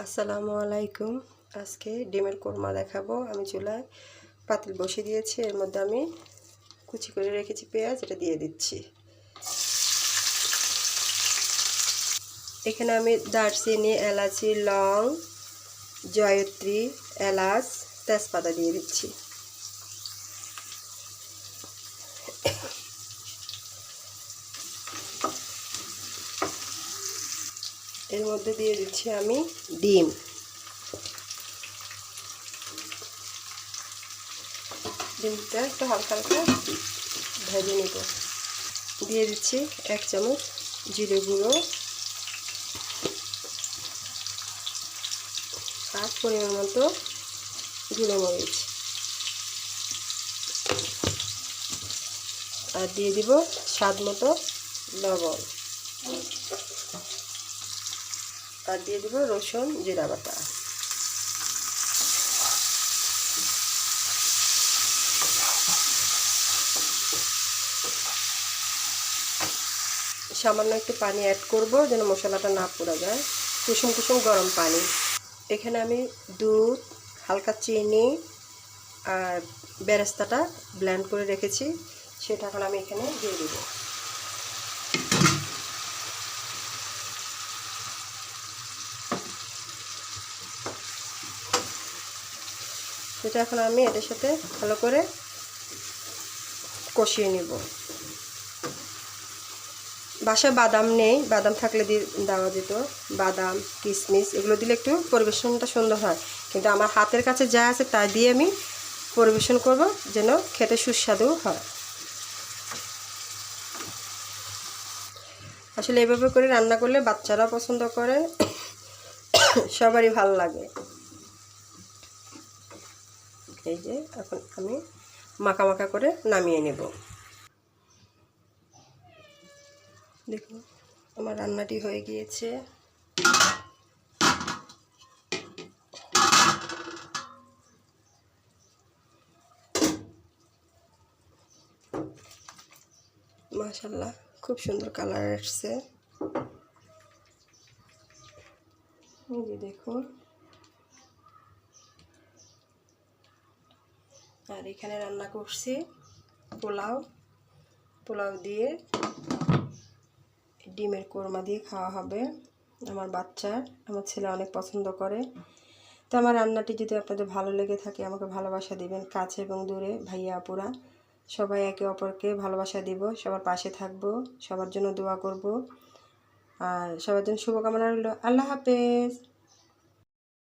আসসালামু আলাইকুম। আজকে ডিমের কোরমা দেখাবো। আমি চুলায় পাতিল বসিয়ে দিয়েছি, এর মধ্যে আমি কুচি করে রেখেছি পেঁয়াজ, এটা দিয়ে দিচ্ছি। এখানে আমি দারচিনি, এলাচি, লং, জয়ত্রী, এলাচ, তেজপাতা দিয়ে দিচ্ছি। এর মধ্যে দিয়ে দিচ্ছি আমি ডিম। ডিমটা একটু হালকা হালকা ভেজে নেব। দিয়ে দিচ্ছি 1 চামচ জিরে গুঁড়ো আর পরিমাণ মতো গুঁড়ো মরিচ, আর দিয়ে দিব স্বাদ মতো লবণ, আর দিয়ে দিব রসুন জিরা বাটা। সামান্য একটু পানি অ্যাড করব যেন মশলাটা না পুড়ে যায়। কুসুম কুসুম গরম পানি। এখানে আমি দুধ, হালকা চিনি আর বেরেস্তাটা ব্লেন্ড করে রেখেছি, সেটা এখন আমি এখানে দিয়ে দিব। সেটা এখন আমি এটার সাথে ভালো করে কষিয়ে নিব। বাসায় বাদাম নেই, বাদাম থাকলে দেওয়া যেত। বাদাম, কিশমিশ এগুলো দিলে একটু পরিবেশনটা সুন্দর হয়, কিন্তু আমার হাতের কাছে যা আছে তা দিয়ে আমি পরিবেশন করব যেন খেতে সুস্বাদু হয়। আসলে এভাবে করে রান্না করলে বাচ্চারা পছন্দ করে, সবারই ভালো লাগে। এই যে এখন আমি মাখা মাখা করে নামিয়ে নেব। দেখুন আমার রান্নাটি হয়ে গিয়েছে। মাশাআল্লাহ, খুব সুন্দর কালার আসছে। এই যে দেখুন। আর এখানে রান্না করছি পোলাও দিয়ে ডিমের কোরমা দিয়ে খাওয়া হবে। আমার ছেলে অনেক পছন্দ করে। তো আমার রান্নাটি যদি আপনাদের ভালো লেগে থাকে আমাকে ভালোবাসা দিবেন। কাছে এবং দূরে ভাইয়া আপুরা সবাই একে অপরকে ভালোবাসা দিব, সবার পাশে থাকব, সবার জন্য দোয়া করব, আর সবার জন্য শুভকামনা রইল। আল্লাহ হাফেজ।